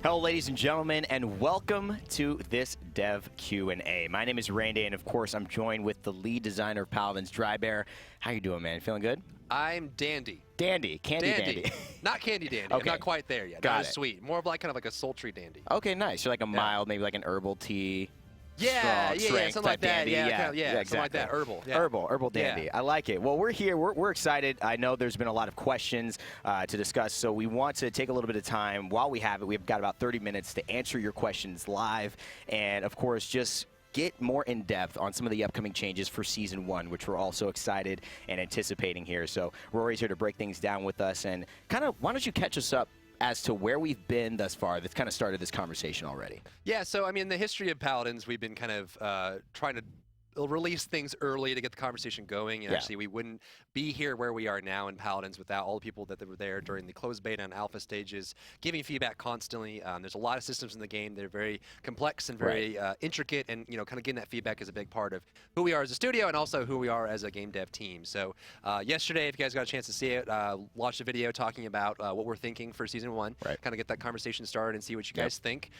Hello, ladies and gentlemen, and welcome to this Dev Q&A. My name is Randy, and of course, I'm joined with the lead designer of Paladins, Drybear. How you doing, man? Feeling good? I'm dandy. Dandy, dandy. Not candy dandy. Okay. I'm not quite there yet. Got Not it. as sweet. More of like kind of like a sultry dandy. Okay, nice. You're like a mild, maybe like an herbal tea. Yeah, strength something like type that. dandy. Yeah, Exactly. something like that. Herbal. Yeah. Herbal dandy. I like it. Well, we're here. We're excited. I know there's been a lot of questions to discuss, so we want to take a little bit of time while we have it. We've got about 30 minutes to answer your questions live, and of course, just get more in depth on some of the upcoming changes for Season 1, which we're also excited and anticipating here. So Rory's here to break things down with us, and kind of, why don't you catch us up as to where we've been thus far that's kind of started this conversation already? Yeah, so I mean, the history of Paladins, we've been kind of trying to release things early to get the conversation going, and actually we wouldn't be here where we are now in Paladins without all the people that were there during the closed beta and alpha stages, giving feedback constantly. There's a lot of systems in the game that are very complex and very intricate, and kind of getting that feedback is a big part of who we are as a studio and also who we are as a game dev team. So yesterday, if you guys got a chance to see it, launched a video talking about what we're thinking for Season 1, kind of get that conversation started and see what you guys think,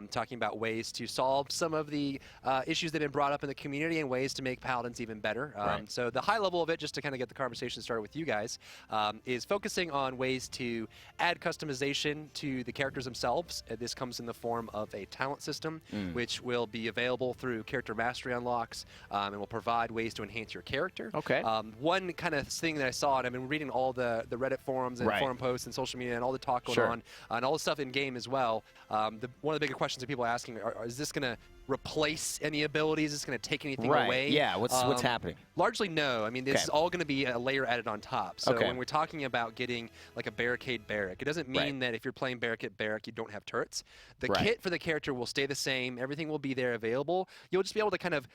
talking about ways to solve some of the issues that have been brought up in the community and ways to make Paladins even better. So the high level of it, just to kind of get the conversation started with you guys, is focusing on ways to add customization to the characters themselves. This comes in the form of a talent system, which will be available through character mastery unlocks, and will provide ways to enhance your character. Okay. One kind of thing that I saw, and I've been reading all the Reddit forums and forum posts and social media and all the talk going on, and all the stuff in game as well. One of the bigger questions that people are asking is this going to replace any abilities? Is this going to take anything away? Yeah, what's happening? Largely no. I mean, this is all going to be a layer added on top. So when we're talking about getting like a barricade barrack, it doesn't mean that if you're playing barricade barrack, you don't have turrets. The kit for the character will stay the same. Everything will be there available. You'll just be able to kind of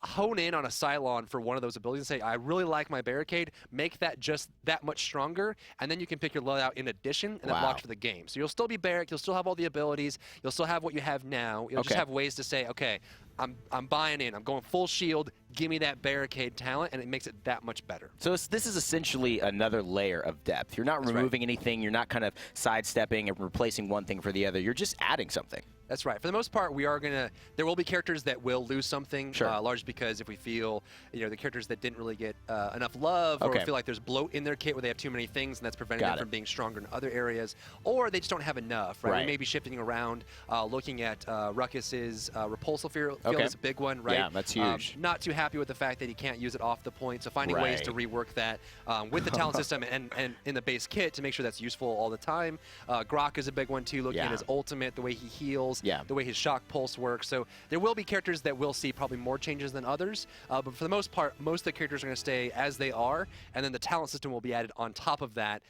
hone in on a Cylon for one of those abilities and say, I really like my barricade, make that just that much stronger, and then you can pick your loadout in addition, and then locked for the game. So you'll still be barrack, you'll still have all the abilities, you'll still have what you have now, you'll just have ways to say, okay, I'm buying in, I'm going full shield, give me that barricade talent, and it makes it that much better. So this is essentially another layer of depth. You're not removing anything, you're not kind of sidestepping and replacing one thing for the other, you're just adding something. That's right. For the most part, there will be characters that will lose something, largely because if we feel, the characters that didn't really get enough love, or feel like there's bloat in their kit where they have too many things, and that's preventing them from being stronger in other areas, or they just don't have enough, right? We may be shifting around, looking at Ruckus's repulsor field is a big one, right? Yeah, that's huge. Not too happy with the fact that he can't use it off the point, so finding ways to rework that with the talent system and in the base kit to make sure that's useful all the time. Grok is a big one too, looking at his ultimate, the way he heals, the way his shock pulse works. So there will be characters that will see probably more changes than others, but for the most part, most of the characters are going to stay as they are, and then the talent system will be added on top of that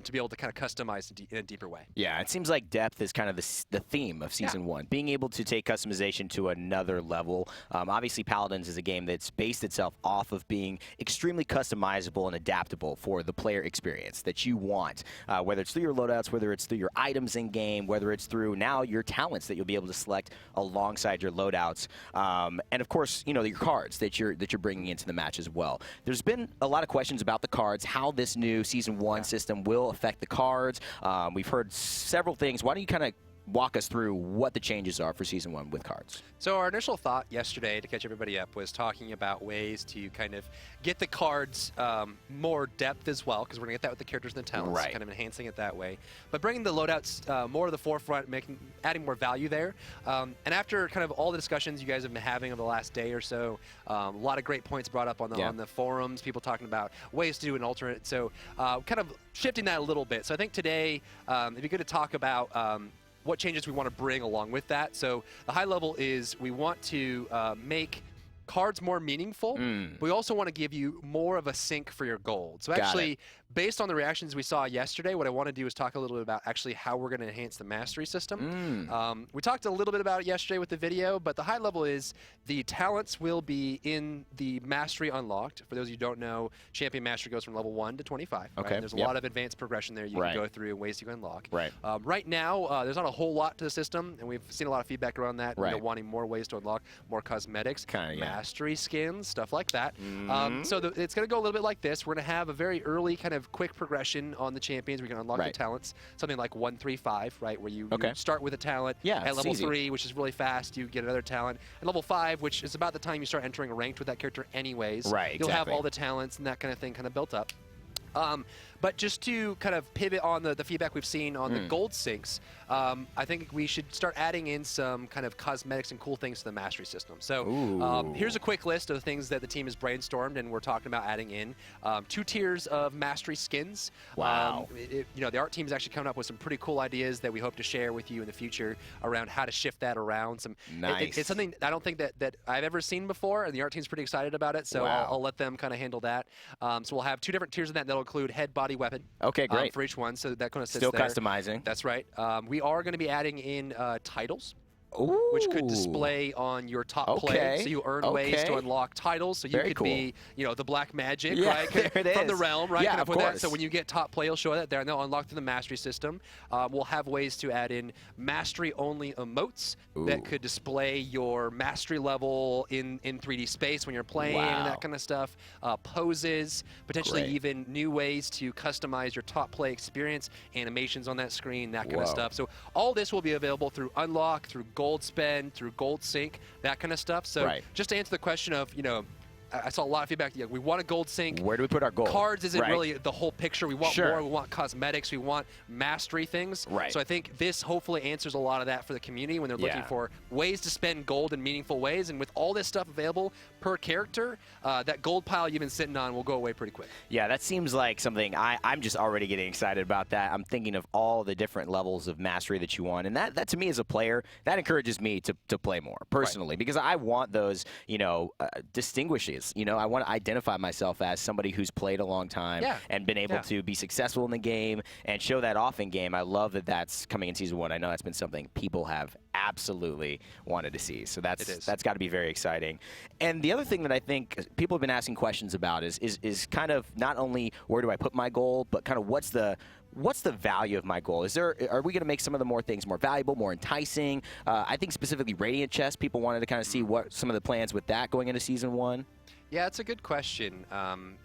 to be able to kind of customize in a deeper way. Yeah, it seems like depth is kind of the theme of Season 1, being able to take customization to another level. Obviously, Paladins is a game that's based itself off of being extremely customizable and adaptable for the player experience that you want, whether it's through your loadouts, whether it's through your items in game, whether it's through now your talents that you'll be able to select alongside your loadouts, and of course, your cards that you're bringing into the match as well. There's been a lot of questions about the cards, how this new Season 1 system will affect the cards. We've heard several things. Why don't you kind of walk us through what the changes are for Season 1 with cards? So our initial thought yesterday, to catch everybody up, was talking about ways to kind of get the cards more depth as well, because we're going to get that with the characters and the talents, kind of enhancing it that way. But bringing the loadouts more to the forefront, adding more value there. And after kind of all the discussions you guys have been having over the last day or so, a lot of great points brought up on the forums, people talking about ways to do an alternate. So kind of shifting that a little bit. So I think today it'd be good to talk about what changes we want to bring along with that. So the high level is we want to make cards more meaningful. We also want to give you more of a sink for your gold. So actually, based on the reactions we saw yesterday, what I want to do is talk a little bit about actually how we're going to enhance the mastery system. We talked a little bit about it yesterday with the video, but the high level is the talents will be in the mastery unlocked. For those of you who don't know, champion mastery goes from level 1 to 25. Okay. There's a lot of advanced progression there you can go through and ways you can unlock. Right now, there's not a whole lot to the system, and we've seen a lot of feedback around that, wanting more ways to unlock, more cosmetics. mastery skins, stuff like that. So it's going to go a little bit like this. We're going to have a very early kind of quick progression on the champions. We can unlock the talents, something like 1-3-5, right, where you start with a talent at level 3, which is really fast. You get another talent at level 5, which is about the time you start entering ranked with that character anyways. Right, You'll have all the talents and that kind of thing kind of built up. But just to kind of pivot on the feedback we've seen on the gold sinks, I think we should start adding in some kind of cosmetics and cool things to the mastery system. So here's a quick list of the things that the team has brainstormed and we're talking about adding in. 2 tiers of mastery skins. Wow. You know, the art team is actually coming up with some pretty cool ideas that we hope to share with you in the future around how to shift that around. It's something I don't think that I've ever seen before, and the art team's pretty excited about it, so I'll let them kind of handle that. So we'll have 2 different tiers of that. That'll include head, body, weapon. Okay, great. For each one, so that kind of sits Still there. customizing. That's right. We are going to be adding in titles. Ooh. Which could display on your top play, so you earn ways to unlock titles. So you could be, you know, the black magic, right, from the realm, right? Yeah, of course. That. So when you get top play, you'll show that there, and they'll unlock through the mastery system. We'll have ways to add in mastery-only emotes that could display your mastery level in 3D space when you're playing and that kind of stuff. Poses, potentially even new ways to customize your top play experience, animations on that screen, that kind of stuff. So all this will be available through unlock, through gold spend, through gold sync, that kind of stuff. So just to answer the question of, you know, I saw a lot of feedback. We want a gold sync. Where do we put our gold? Cards isn't really the whole picture. We want more. We want cosmetics. We want mastery things. So I think this hopefully answers a lot of that for the community when they're looking for ways to spend gold in meaningful ways. And with all this stuff available per character, that gold pile you've been sitting on will go away pretty quick. Yeah, that seems like something I'm just already getting excited about that. I'm thinking of all the different levels of mastery that you want. And that to me as a player, that encourages me to play more personally because I want those, you know, distinguishes. You know, I want to identify myself as somebody who's played a long time and been able to be successful in the game and show that off in game. I love that that's coming in Season 1. I know that's been something people have absolutely wanted to see. So that's got to be very exciting. And the other thing that I think people have been asking questions about is kind of not only where do I put my goal, but kind of what's the value of my goal? Are we going to make some of the more things more valuable, more enticing? I think specifically Radiant Chest, people wanted to kind of see what some of the plans with that going into Season 1. Yeah, it's a good question.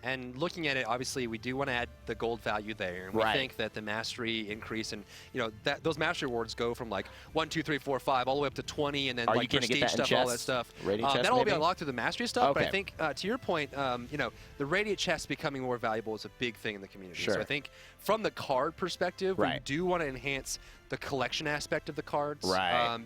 And looking at it, obviously, we do want to add the gold value there. And we think that the mastery increase and, you know, those mastery rewards go from like 1, 2, 3, 4, 5, all the way up to 20, and then like prestige stuff, all that stuff. That'll all be unlocked through the mastery stuff. But I think, to your point, you know, the Radiant Chest becoming more valuable is a big thing in the community. So I think from the card perspective, we do want to enhance the collection aspect of the cards.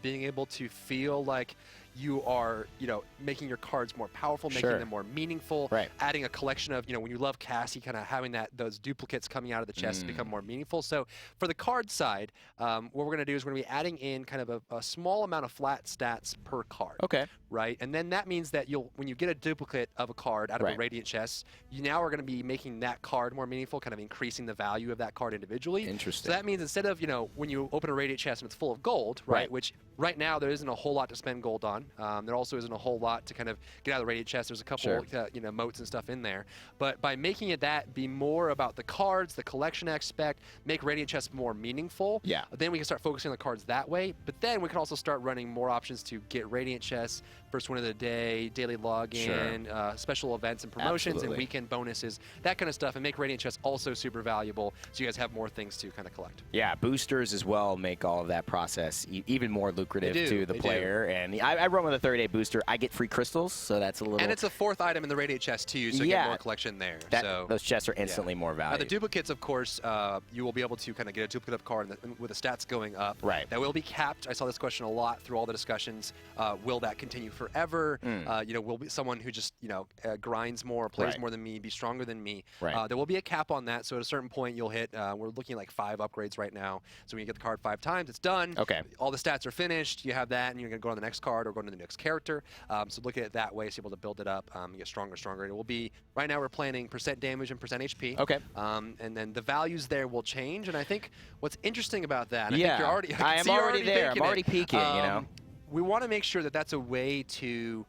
Being able to feel like you are, you know, making your cards more powerful, making them more meaningful, adding a collection of, you know, when you love Cassie, kind of having those duplicates coming out of the chest become more meaningful. So for the card side, what we're going to do is we're going to be adding in kind of a small amount of flat stats per card. Right? And then that means that when you get a duplicate of a card out of a Radiant chest, you now are going to be making that card more meaningful, kind of increasing the value of that card individually. Interesting. So that means instead of, you know, when you open a Radiant chest and it's full of gold, which right now there isn't a whole lot to spend gold on. There also isn't a whole lot to kind of get out of the Radiant chest. There's a couple, you know, moats and stuff in there. But by making it be more about the cards, the collection aspect, make Radiant chests more meaningful, then we can start focusing on the cards that way. But then we can also start running more options to get Radiant chests, first win of the day, daily login, special events and promotions and weekend bonuses, that kind of stuff, and make Radiant chests also super valuable so you guys have more things to kind of collect. Yeah, boosters as well make all of that process even more lucrative to the player. And I run with a 30-day booster. I get free crystals, so that's a little... And it's a 4th item in the Radiant chest too, so you get more collection there. Those chests are instantly more valuable. The duplicates, of course, you will be able to kind of get a duplicate of card with the stats going up. That will be capped. I saw this question a lot through all the discussions. Will that continue forever? You know, will be someone who just, you know, grinds more, plays more than me, be stronger than me. There will be a cap on that, so at a certain point you'll hit, we're looking at like 5 upgrades right now. So when you get the card 5 times, it's done. All the stats are finished. You have that, and you're going to go on the next card or go to the next character. So look at it that way, so you're able to build it up, get stronger and stronger. And it will be, right now we're planning % damage and % HP. And then the values there will change. And I think what's interesting about that, I think you're already, I am already there. I'm already peeking, you know. We want to make sure that that's a way to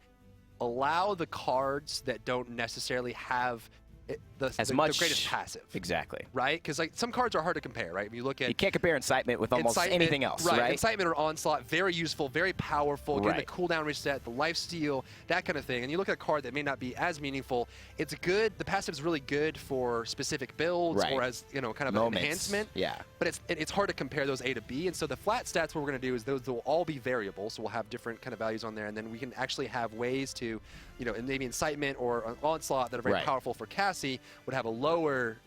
allow the cards that don't necessarily have the greatest passive. Exactly. Right? Because like some cards are hard to compare, right? If you look at, you can't compare Incitement with almost anything else, right? Incitement or Onslaught, very useful, very powerful, getting the cooldown reset, the lifesteal, that kind of thing. And you look at a card that may not be as meaningful. It's good. The passive is really good for specific builds or as kind of an enhancement. Yeah. But it's hard to compare those A to B. And so the flat stats, what we're going to do is those will all be variable. So we'll have different kind of values on there, and then we can actually have ways to, and maybe Incitement or Onslaught that are very powerful for Cassie would have a lower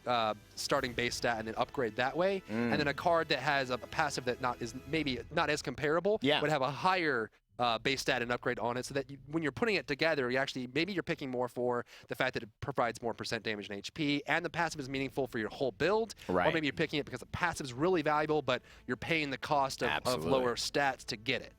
starting base stat and then upgrade that way. And then a card that has a passive that is maybe not as comparable would have a higher base stat and upgrade on it, so that when you're putting it together, maybe you're picking more for the fact that it provides more % damage and HP, and the passive is meaningful for your whole build. Or maybe you're picking it because the passive is really valuable, but you're paying the cost of lower stats to get it.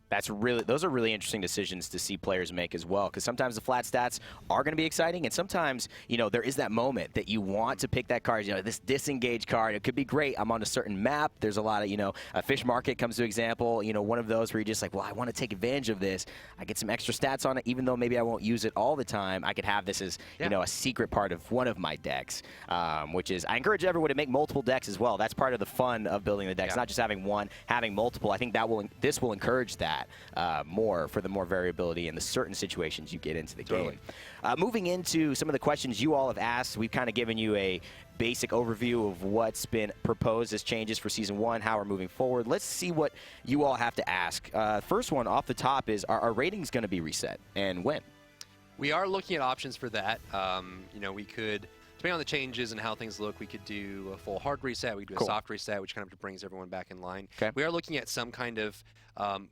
Those are really interesting decisions to see players make as well, because sometimes the flat stats are going to be exciting, and sometimes there is that moment that you want to pick that card. This disengage card, it could be great. I'm on a certain map. There's a lot of a fish market comes to example. One of those where you're just like, well, I want to take advantage of this. I get some extra stats on it, even though maybe I won't use it all the time. I could have this as a secret part of one of my decks, which is I encourage everyone to make multiple decks as well. That's part of the fun of building the decks, not just having one, having multiple. I think this will encourage that more for the more variability in the certain situations you get into the game. Moving into some of the questions you all have asked, we've kind of given you a basic overview of what's been proposed as changes for Season 1, how we're moving forward. Let's see what you all have to ask. First one off the top is, are our ratings going to be reset, and when? We are looking at options for that. We could, depending on the changes and how things look, we could do a full hard reset. We could do a soft reset, which kind of brings everyone back in line. We are looking at some kind of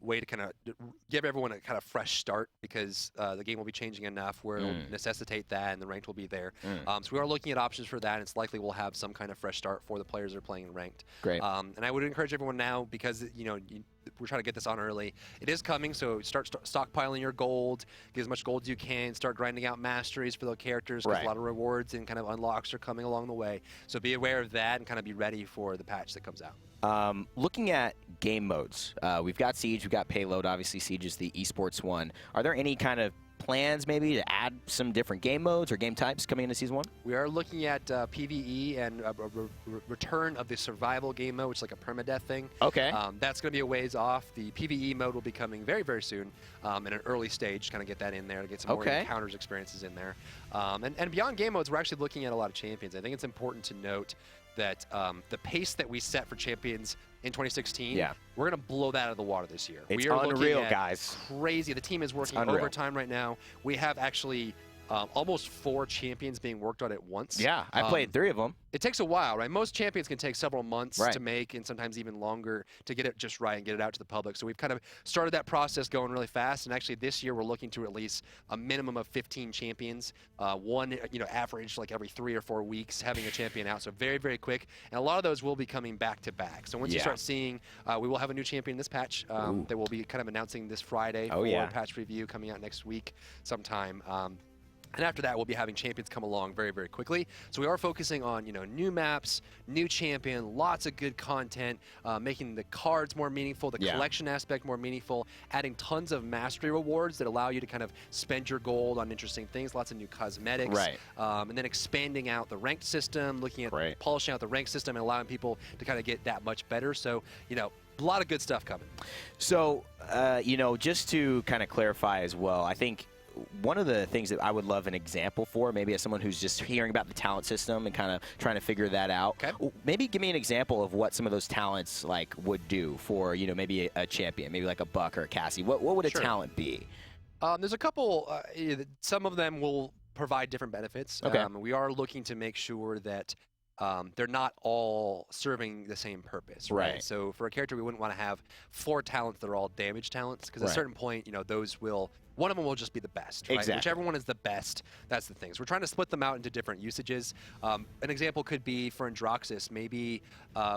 way to kind of give everyone a kind of fresh start, because the game will be changing enough where it'll necessitate that, and the ranked will be there. So we are looking at options for that, and it's likely we'll have some kind of fresh start for the players that are playing in ranked. Great. And I would encourage everyone now, because we're trying to get this on early. It is coming, so start stockpiling your gold, get as much gold as you can, start grinding out masteries for those characters, because a lot of rewards and kind of unlocks are coming along the way. So be aware of that and kind of be ready for the patch that comes out. Looking at game modes, we've got Siege, we've got Payload. Obviously, Siege is the esports one. Are there any kind of plans maybe to add some different game modes or game types coming into Season 1? We are looking at PvE and a return of the survival game mode, which is like a permadeath thing. Okay. That's going to be a ways off. The PvE mode will be coming very, very soon in an early stage, kind of get that in there, to get some more encounters experiences in there. And beyond game modes, we're actually looking at a lot of champions. I think it's important to note that the pace that we set for champions in 2016, we're going to blow that out of the water this year. It's we are unreal, guys. Crazy. The team is working overtime right now. We have actually almost 4 champions being worked on at once. Yeah, I played 3 of them. It takes a while, right? Most champions can take several months to make, and sometimes even longer to get it just right and get it out to the public. So we've kind of started that process going really fast, and actually this year we're looking to release a minimum of 15 champions, one average like every 3 or 4 weeks having a champion out. So very, very quick, and a lot of those will be coming back to back. So once you start seeing, we will have a new champion this patch that we'll be kind of announcing this Friday for patch preview coming out next week sometime. And after that, we'll be having champions come along very, very quickly. So we are focusing on, new maps, new champion, lots of good content, making the cards more meaningful, the collection aspect more meaningful, adding tons of mastery rewards that allow you to kind of spend your gold on interesting things, lots of new cosmetics, and then expanding out the ranked system, looking at polishing out the ranked system and allowing people to kind of get that much better. So, a lot of good stuff coming. So, just to kind of clarify as well, I think one of the things that I would love an example for, maybe as someone who's just hearing about the talent system and kind of trying to figure that out, maybe give me an example of what some of those talents would do for, maybe a champion, maybe like a Buck or a Cassie. What would a talent be? There's a couple, some of them will provide different benefits. We are looking to make sure that they're not all serving the same purpose, right? So for a character, we wouldn't want to have 4 talents that are all damage talents, because at a certain point, those will, one of them will just be the best, right? Whichever one is the best, that's the thing. So we're trying to split them out into different usages. An example could be for Androxus, maybe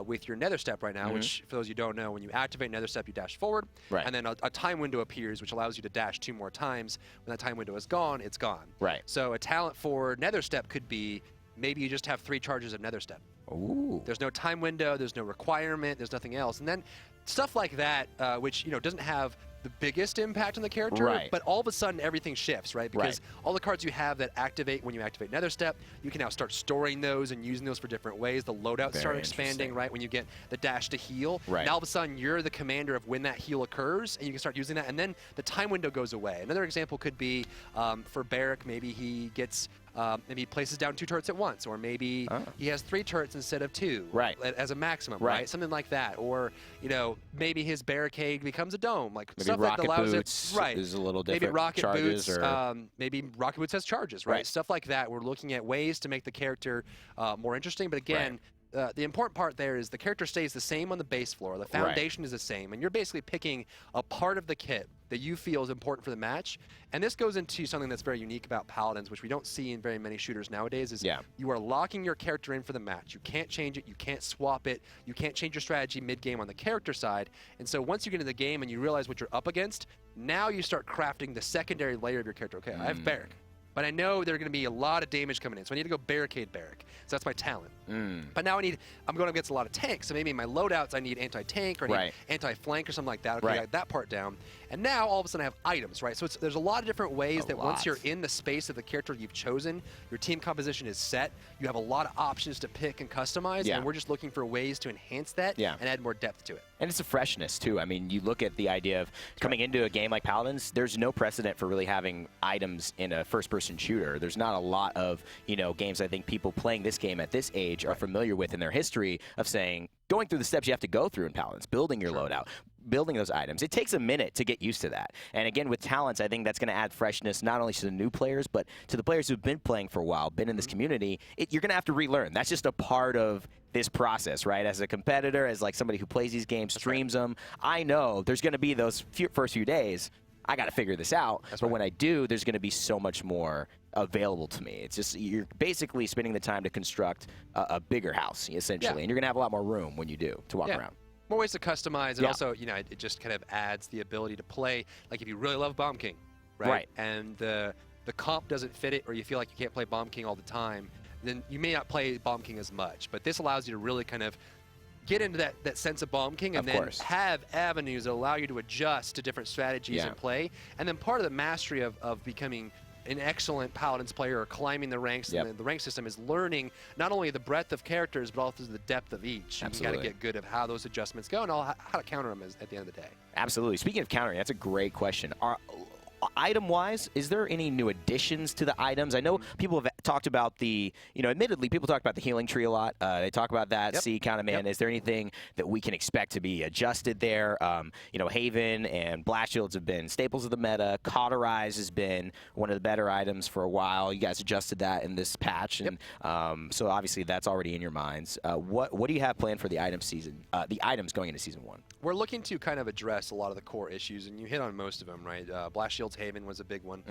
with your Nether Step right now, which for those you don't know, when you activate Nether Step, you dash forward, and then a time window appears, which allows you to dash 2 more times. When that time window is gone, it's gone. So a talent for Nether Step could be, maybe you just have 3 charges of Nether Step. Ooh. There's no time window, there's no requirement, there's nothing else. And then stuff like that, which doesn't have the biggest impact on the character, but all of a sudden everything shifts, right? Because all the cards you have that activate when you activate Nether Step, you can now start storing those and using those for different ways. The loadouts start expanding, right? When you get the dash to heal, now all of a sudden you're the commander of when that heal occurs, and you can start using that, and then the time window goes away. Another example could be for Barrack, maybe he gets maybe he places down 2 turrets at once, or maybe he has 3 turrets instead of 2 as a maximum, right? Something like that. Or, you know, maybe his barricade becomes a dome, like maybe stuff rocket that allows boots it. is a little different. Maybe rocket charges boots. Or... maybe rocket boots has charges, right? Stuff like that. We're looking at ways to make the character more interesting. But again, the important part there is the character stays the same on the base floor. The foundation is the same, and you're basically picking a part of the kit that you feel is important for the match. And this goes into something that's very unique about Paladins, which we don't see in very many shooters nowadays, is you are locking your character in for the match. You can't change it, you can't swap it, you can't change your strategy mid-game on the character side. And so once you get into the game and you realize what you're up against, now you start crafting the secondary layer of your character. Okay, I have Barrack, but I know there's going to be a lot of damage coming in, so I need to go barricade Barrack. So that's my talent. But now I'm going up against a lot of tanks, so maybe in my loadouts I need anti-tank or I need anti-flank or something like that. Okay, I got that part down. And now all of a sudden I have items, right? So there's a lot of different ways that once you're in the space of the character you've chosen, your team composition is set, you have a lot of options to pick and customize, and we're just looking for ways to enhance that and add more depth to it. And it's a freshness, too. I mean, you look at the idea of coming into a game like Paladins, there's no precedent for really having items in a first-person shooter. There's not a lot of, you know, games I think people playing this game at this age are familiar with in their history of saying, going through the steps you have to go through in Paladins, building your loadout, building those items. It takes a minute to get used to that. And again, with talents, I think that's going to add freshness not only to the new players, but to the players who've been playing for a while, been in this community. You're going to have to relearn. That's just a part of this process, right? As a competitor, as like somebody who plays these games, streams them, I know there's going to be those first few days, I got to figure this out. But when I do, there's going to be so much more available to me. It's just you're basically spending the time to construct a bigger house, essentially. And you're going to have a lot more room when you do to walk around. More ways to customize, and also, you know, it just kind of adds the ability to play. Like if you really love Bomb King, right? And the comp doesn't fit it, or you feel like you can't play Bomb King all the time, then you may not play Bomb King as much. But this allows you to really kind of get into that sense of Bomb King and then have avenues that allow you to adjust to different strategies and play. And then part of the mastery of becoming an excellent Paladins player or climbing the ranks in the rank system is learning not only the breadth of characters, but also the depth of each. You got to get good at how those adjustments go and how to counter them at the end of the day. Absolutely. Speaking of countering, that's a great question. Item-wise, is there any new additions to the items? I know people have talked about the, you know, admittedly, people talk about the healing tree a lot. They talk about that, see kind of man. Is there anything that we can expect to be adjusted there? You know, Haven and Blast Shields have been staples of the meta. Cauterize has been one of the better items for a while. You guys adjusted that in this patch, and so obviously that's already in your minds. What do you have planned for the item season? The items going into Season 1? We're looking to kind of address a lot of the core issues, and you hit on most of them, right? Blast Shields Haven was a big one.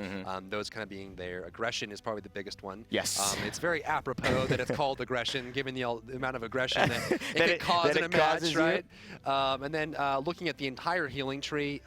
Those kind of being there. Aggression is probably the biggest one. Yes. It's very apropos that it's called aggression, given the amount of aggression that it can cause in a match, right? And then looking at the entire healing tree.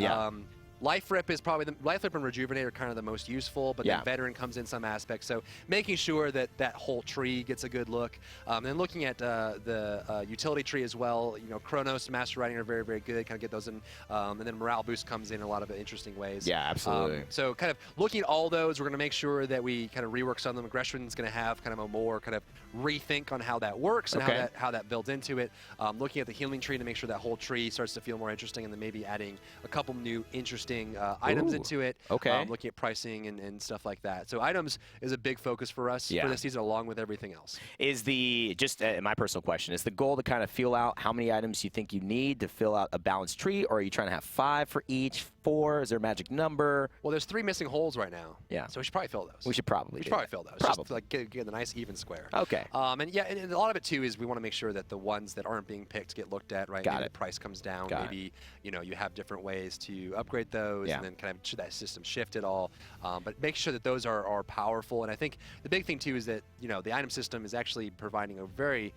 Life Rip is probably Life Rip and Rejuvenate are kind of the most useful, but then Veteran comes in some aspects. So making sure that that whole tree gets a good look. And then looking at the utility tree as well. You know, Chronos and Master Writing are very, very good. Kind of get those in. And then Morale Boost comes in a lot of interesting ways. Yeah, absolutely. So kind of looking at all those, we're going to make sure that we kind of rework some of them. Aggression is going to have kind of a more kind of rethink on how that works and how that builds into it. Looking at the healing tree to make sure that whole tree starts to feel more interesting, and then maybe adding a couple new interesting items into it. Looking at pricing and stuff like that. So items is a big focus for us for this season, along with everything else. Is the, just my personal question, is the goal to kind of feel out how many items you think you need to fill out a balanced tree, or are you trying to have 5 for each, 4? Is there a magic number? Well, there's 3 missing holes right now. Yeah. So we should probably fill those. We should probably fill those. Just to, like, get the nice even square. Okay. And a lot of it too is we want to make sure that the ones that aren't being picked get looked at, right? Maybe the price comes down. Maybe you know, you have different ways to upgrade those, and then kind of should that system shift at all. But make sure that those are powerful. And I think the big thing too is that, you know, the item system is actually providing a very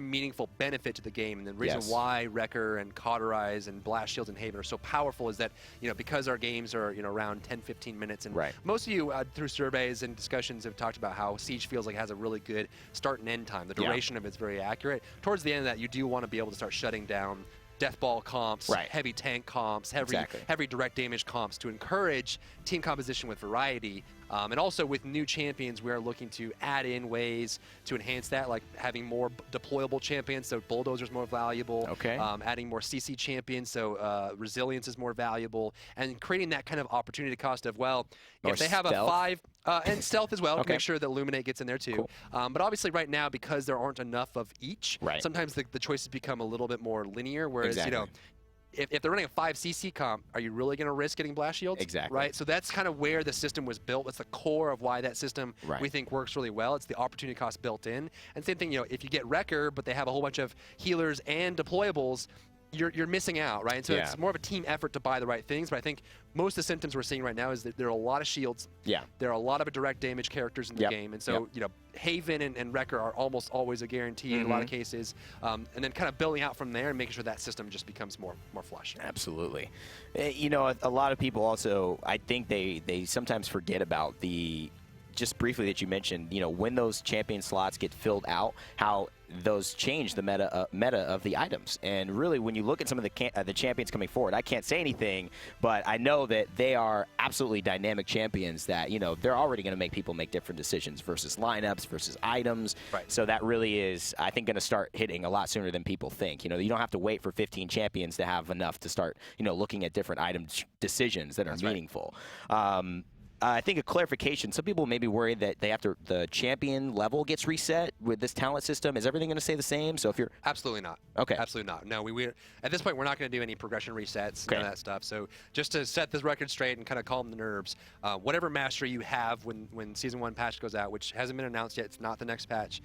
meaningful benefit to the game, and the reason why Wrecker and Cauterize and Blast Shields and Haven are so powerful is that, you know, because our games are, you know, around 10-15 minutes, and most of you through surveys and discussions have talked about how Siege feels like it has a really good start and end time. The duration of it's very accurate. Towards the end of that, you do want to be able to start shutting down death ball comps, heavy tank comps, heavy direct damage comps to encourage team composition with variety. And also with new champions, we are looking to add in ways to enhance that, like having more deployable champions, so Bulldozer's more valuable. Adding more CC champions, so Resilience is more valuable, and creating that kind of opportunity cost of, well, if they have stealth. a 5, and stealth as well, to make sure that Illuminate gets in there too. But obviously right now, because there aren't enough of each, sometimes the choices become a little bit more linear, whereas, you know, if they're running a 5 CC comp, are you really going to risk getting blast shields? Right? So that's kind of where the system was built. That's the core of why that system we think works really well. It's the opportunity cost built in. And same thing, you know, if you get Wrecker, but they have a whole bunch of healers and deployables, you're missing out, right? And so it's more of a team effort to buy the right things. But I think most of the symptoms we're seeing right now is that there are a lot of shields. There are a lot of direct damage characters in the game. And so, you know, Haven and Wrecker are almost always a guarantee in a lot of cases. And then kind of building out from there and making sure that system just becomes more flush. Absolutely. You know, a lot of people also, I think they sometimes forget about just briefly that you mentioned, you know, when those champion slots get filled out, how those change the meta of the items. And really, when you look at some of the champions coming forward, I can't say anything, but I know that they are absolutely dynamic champions that, you know, they're already going to make people make different decisions versus lineups, versus items. So that really is, I think, going to start hitting a lot sooner than people think. You know, you don't have to wait for 15 champions to have enough to start, you know, looking at different item decisions that are meaningful. I think a clarification, some people may be worried that the champion level gets reset with this talent system. Is everything going to stay the same? So if you're... Absolutely not. Absolutely not. No, we at this point, we're not going to do any progression resets, none of that stuff. So just to set this record straight and kind of calm the nerves, whatever mastery you have when Season 1 patch goes out, which hasn't been announced yet, it's not the next patch,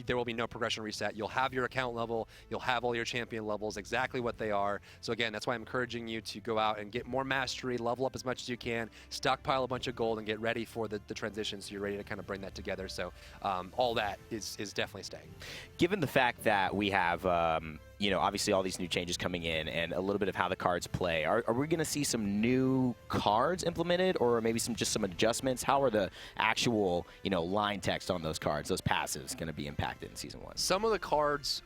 there will be no progression reset. You'll have your account level. You'll have all your champion levels, exactly what they are. So again, that's why I'm encouraging you to go out and get more mastery, level up as much as you can, stockpile a bunch of gold, and get ready for the transition so you're ready to kind of bring that together. So all that is definitely staying. Given the fact that we have, you know, obviously all these new changes coming in and a little bit of how the cards play, are we going to see some new cards implemented, or maybe just some adjustments? How are the actual, you know, line text on those cards, those passives, going to be impacted in Season 1? Some of the cards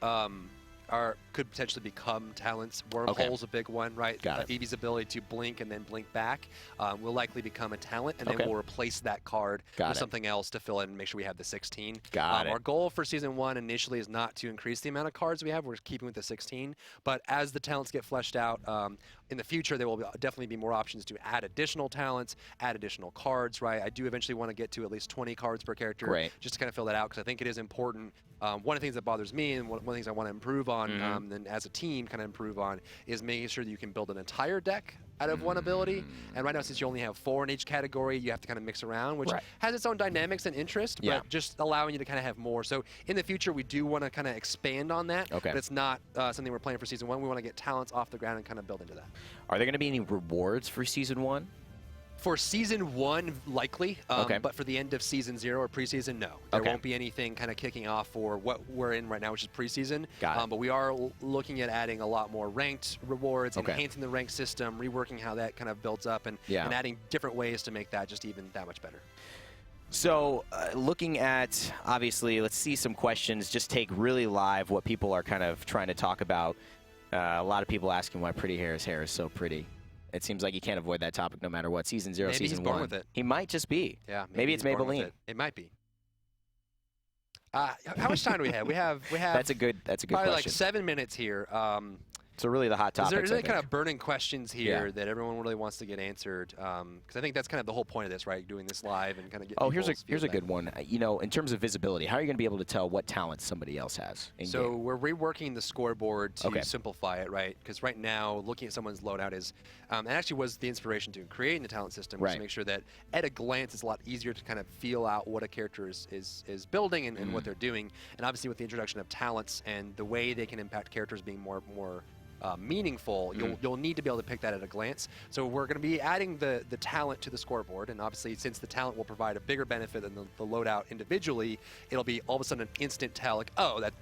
could potentially become talents. Wormhole's a big one, right? Eevee's ability to blink and then blink back will likely become a talent, and then we'll replace that card with something else to fill in and make sure we have the 16. Our goal for Season 1 initially is not to increase the amount of cards we have. We're keeping with the 16. But as the talents get fleshed out, in the future, there will definitely be more options to add additional talents, add additional cards, right? I do eventually want to get to at least 20 cards per character just to kind of fill that out, because I think it is important. One of the things that bothers me, and one of the things I want to improve on, and as a team kind of improve on, is making sure that you can build an entire deck out of one ability. And right now, since you only have 4 in each category, you have to kind of mix around, which has its own dynamics and interest, but just allowing you to kind of have more. So in the future, we do want to kind of expand on that, but it's not something we're playing for Season 1. We want to get talents off the ground and kind of build into that. Are there going to be any rewards for Season 1? For Season 1, likely, but for the end of Season 0 or preseason, no. There won't be anything kind of kicking off for what we're in right now, which is preseason. But we are looking at adding a lot more ranked rewards, enhancing the rank system, reworking how that kind of builds up, and adding different ways to make that just even that much better. So looking at, obviously, let's see some questions, just take really live what people are kind of trying to talk about. A lot of people asking why Pretty Hair's hair is so pretty. It seems like you can't avoid that topic no matter what. Season 0, maybe Season 1. He's born with it. He might just be. Yeah. Maybe it's Maybelline. It might be. How much time do we have? We have. That's a good probably question. Like 7 minutes here. So really the hot topics. Is there any kind of burning questions here that everyone really wants to get answered? Because I think that's kind of the whole point of this, right? Doing this live and kind of getting. Here's a good one. You know, in terms of visibility, how are you going to be able to tell what talents somebody else has? So we're reworking the scoreboard to simplify it, right? Because right now, looking at someone's loadout is, and actually was the inspiration to creating the talent system, was to make sure that at a glance it's a lot easier to kind of feel out what a character is building and what they're doing. And obviously with the introduction of talents and the way they can impact characters being more meaningful, you'll need to be able to pick that at a glance. So we're going to be adding the talent to the scoreboard, and obviously since the talent will provide a bigger benefit than the loadout individually, it'll be all of a sudden an instant tell, like, oh, that's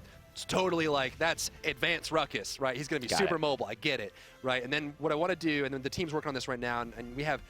totally like, that's advanced Ruckus, right? He's going to be super mobile, I get it, right? And then what I want to do, and then the team's working on this right now, and we have,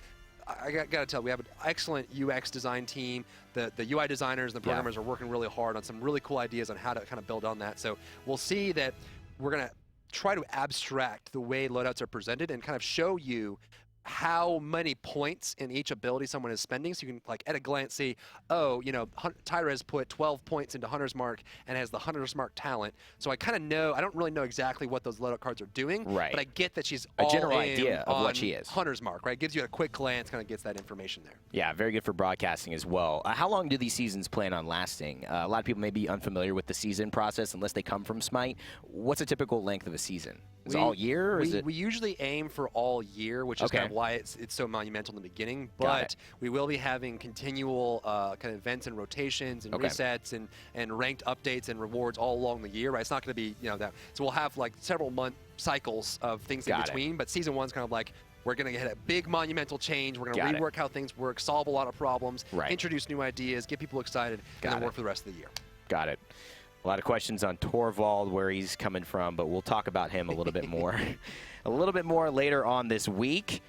I got to tell, we have an excellent UX design team. The UI designers and the programmers are working really hard on some really cool ideas on how to kind of build on that. So we'll see that we're going to try to abstract the way loadouts are presented and kind of show you how many points in each ability someone is spending, so you can, like, at a glance see, oh, you know, Tyra has put 12 points into Hunter's Mark and has the Hunter's Mark talent, so I kind of know, I don't really know exactly what those loadout cards are doing, but I get that she's a all general in idea of on what she is. Hunter's Mark, right? Gives you a quick glance, kind of gets that information there. Yeah, very good for broadcasting as well. How long do these seasons plan on lasting? A lot of people may be unfamiliar with the season process unless they come from Smite. What's a typical length of a season? Is it all year? Or is it? We usually aim for all year, which is kind of why it's so monumental in the beginning. But we will be having continual kind of events and rotations and resets and ranked updates and rewards all along the year. Right? It's not going to be, you know, that. So we'll have like several month cycles of things in between. But season one's kind of like, we're going to get a big monumental change. We're going to rework how things work, solve a lot of problems, introduce new ideas, get people excited, and then work for the rest of the year. Got it. A lot of questions on Torvald, where he's coming from, but we'll talk about him a little bit more. A little bit more later on this week.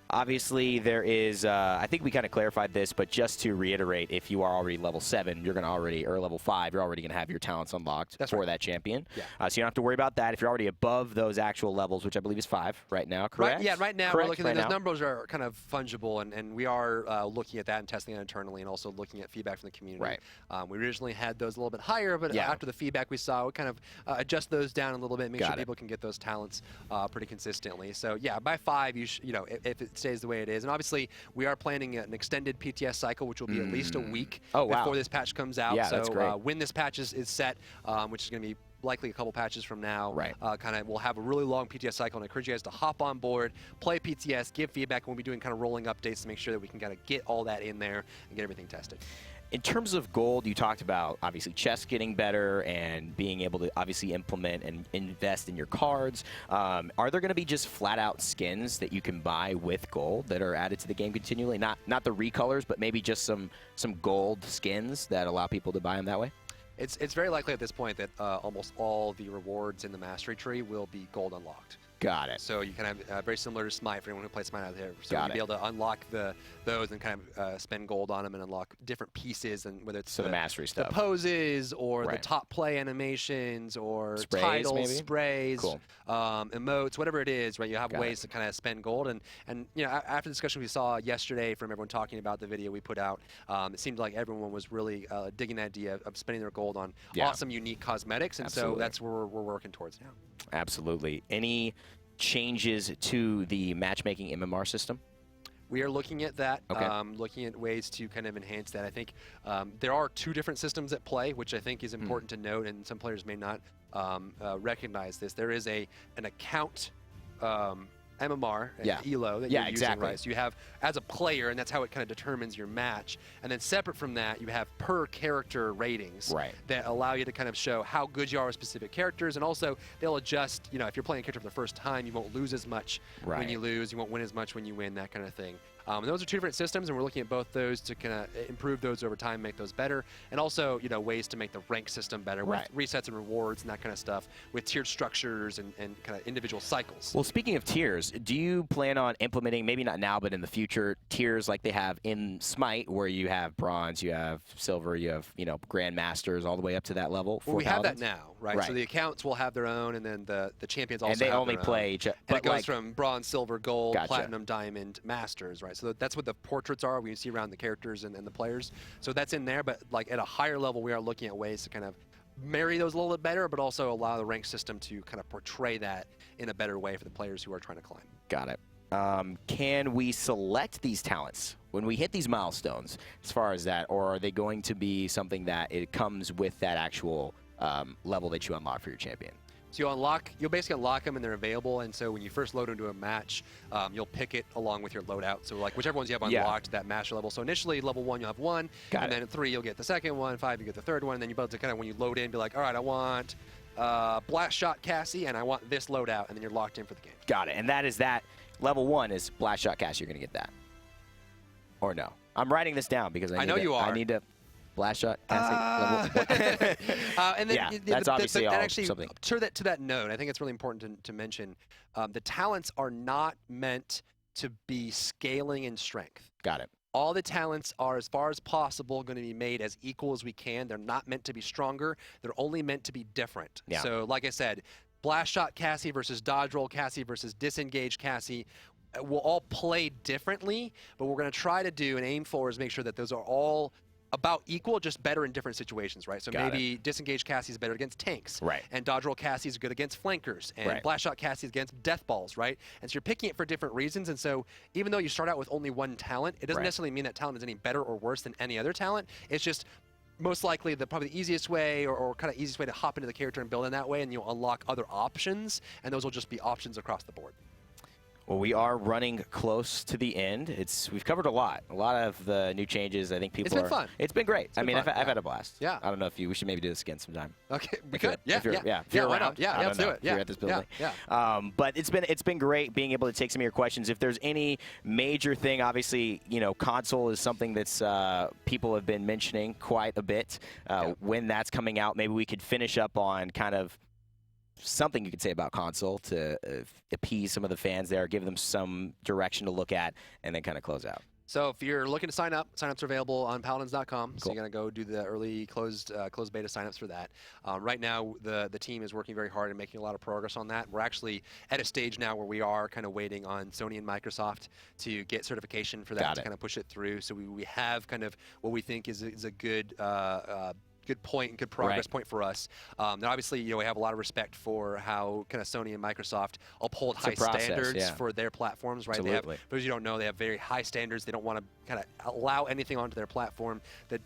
Obviously, there is, I think we kind of clarified this, but just to reiterate, if you are already level 7, you're going to already, or level 5, you're already going to have your talents unlocked for that champion. So you don't have to worry about that. If you're already above those actual levels, which I believe is 5 right now, correct? Right now, we're looking at those numbers are kind of fungible, and we are looking at that and testing it internally and also looking at feedback from the community. We originally had those a little bit higher, but after the feedback we saw, we kind of adjust those down a little bit, make sure people can get those talents pretty consistently. So yeah, by 5, you know, if it stays the way it is. And obviously, we are planning an extended PTS cycle, which will be at least a week before this patch comes out. So when this patch is set, which is going to be likely a couple patches from now, kind of we'll have a really long PTS cycle, and I encourage you guys to hop on board, play PTS, give feedback, and we'll be doing kind of rolling updates to make sure that we can kind of get all that in there and get everything tested. In terms of gold, you talked about obviously chess getting better and being able to obviously implement and invest in your cards. Are there going to be just flat-out skins that you can buy with gold that are added to the game continually? Not the recolors, but maybe just some gold skins that allow people to buy them that way? It's very likely at this point that almost all the rewards in the mastery tree will be gold unlocked. Got it. So you kind of very similar to Smite for anyone who plays Smite out there. So you'll be able to unlock those and kind of spend gold on them and unlock different pieces, and whether it's the mastery stuff, the poses, or the top play animations, or sprays, titles, sprays, emotes, whatever it is. Right, you have ways to kind of spend gold, and you know, after the discussion we saw yesterday from everyone talking about the video we put out, it seemed like everyone was really digging the idea of spending their gold on awesome, unique cosmetics, and so that's where we're working towards now. Absolutely. Any changes to the matchmaking MMR system? We are looking at that, looking at ways to kind of enhance that. I think there are 2 different systems at play, which I think is important to note, and some players may not recognize this. There is an account MMR and ELO that you're using, right? So you have as a player, and that's how it kind of determines your match. And then separate from that, you have per character ratings that allow you to kind of show how good you are with specific characters, and also they'll adjust. You know, if you're playing a character for the first time, you won't lose as much when you lose, you won't win as much when you win, that kind of thing. And those are 2 different systems, and we're looking at both those to kind of improve those over time, make those better, and also, you know, ways to make the rank system better with resets and rewards and that kind of stuff, with tiered structures and kind of individual cycles. Well, speaking of tiers, do you plan on implementing, maybe not now, but in the future, tiers like they have in Smite, where you have bronze, you have silver, you have, you know, grandmasters all the way up to that level? Well, we have that now, right? So the accounts will have their own, and then the champions also have their own. And they only play each other. And it goes from bronze, silver, gold, platinum, diamond, masters, right? So that's what the portraits are when you see around the characters and the players. So that's in there, but like at a higher level, we are looking at ways to kind of marry those a little bit better, but also allow the rank system to kind of portray that in a better way for the players who are trying to climb. Got it. Can we select these talents when we hit these milestones as far as that, or are they going to be something that it comes with that actual level that you unlock for your champion? So you'll basically unlock them and they're available, and so when you first load into a match, you'll pick it along with your loadout. So like whichever ones you have unlocked, that master level. So initially level 1 you'll have 1, and then at 3 you'll get the second one, 5 you get the third one, and then you'll be able to kind of, when you load in, be like, all right, I want Blast Shot Cassie, and I want this loadout, and then you're locked in for the game. Got it. And that is that. Level 1 is Blast Shot Cassie. You're going to get that. Or no? I'm writing this down because I know you are. I need to... Blast Shot, and then that's obviously something. To that note, I think it's really important to mention the talents are not meant to be scaling in strength. Got it. All the talents are, as far as possible, going to be made as equal as we can. They're not meant to be stronger. They're only meant to be different. So, like I said, blast shot Cassie versus dodge roll Cassie versus disengage Cassie will all play differently, but we're going to try to do and aim for is make sure that those are all about equal, just better in different situations, right? So maybe disengage Cassie is better against tanks, right? And dodge roll Cassie is good against flankers, and blast shot Cassie is against death balls, right? And so you're picking it for different reasons, and so even though you start out with only one talent, it doesn't necessarily mean that talent is any better or worse than any other talent. It's just most likely probably the easiest way or kind of easiest way to hop into the character and build in that way, and you'll unlock other options, and those will just be options across the board. Well, we are running close to the end. We've covered a lot of the new changes. I think people. It's been fun. It's been great. I mean, I've had a blast. Yeah. I don't know if we should maybe do this again sometime. Okay, we could. Yeah, if you're why around. not? Yeah, let's do it. If you're at this building. Yeah. But it's been great being able to take some of your questions. If there's any major thing, obviously, console is something that's people have been mentioning quite a bit. When that's coming out, maybe we could finish up on kind of something you could say about console to appease some of the fans there, give them some direction to look at, and then kind of close out. So if you're looking to sign up, signups are available on paladins.com. Cool. So you're going to go do the early closed beta signups for that. Right now, the team is working very hard and making a lot of progress on that. We're actually at a stage now where we are kind of waiting on Sony and Microsoft to get certification for that to kind of push it through. So we have kind of what we think is a good good point and good progress point for us. Now, obviously, we have a lot of respect for how kind of Sony and Microsoft uphold high standards for their platforms, right? Absolutely. But as you don't know, they have very high standards. They don't want to kind of allow anything onto their platform that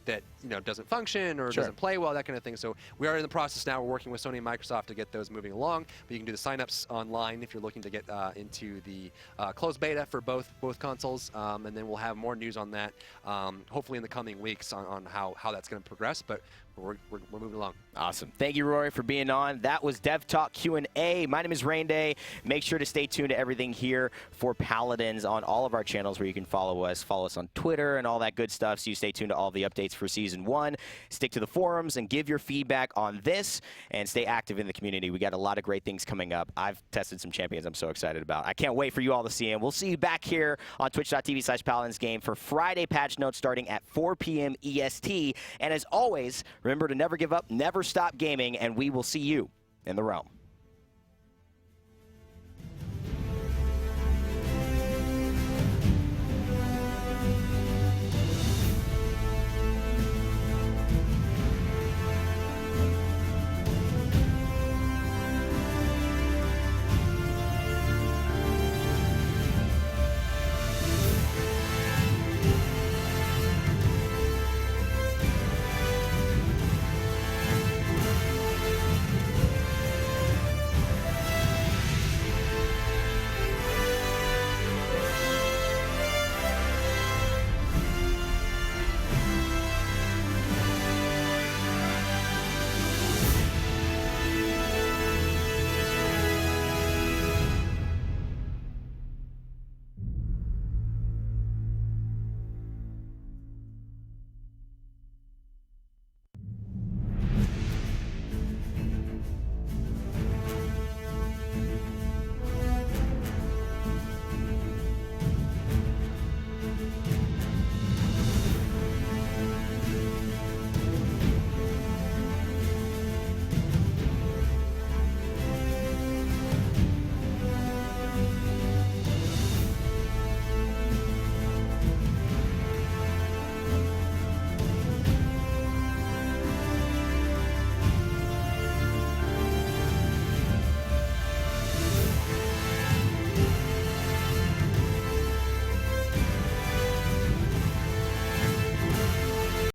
doesn't function or doesn't play well, that kind of thing. So we are in the process now. We're working with Sony and Microsoft to get those moving along. But you can do the signups online if you're looking to get into the closed beta for both consoles, and then we'll have more news on that hopefully in the coming weeks on how that's going to progress. But we're moving along. Awesome. Thank you, Rory, for being on. That was Dev Talk Q&A. My name is Rain Day. Make sure to stay tuned to everything here for Paladins on all of our channels where you can follow us. Follow us on Twitter and all that good stuff, so you stay tuned to all the updates for Season 1. Stick to the forums and give your feedback on this, and stay active in the community. We got a lot of great things coming up. I've tested some champions I'm so excited about. I can't wait for you all to see them. We'll see you back here on twitch.tv/PaladinsGame for Friday patch notes starting at 4 p.m. EST. And as always, remember to never give up, never stop gaming, and we will see you in the realm.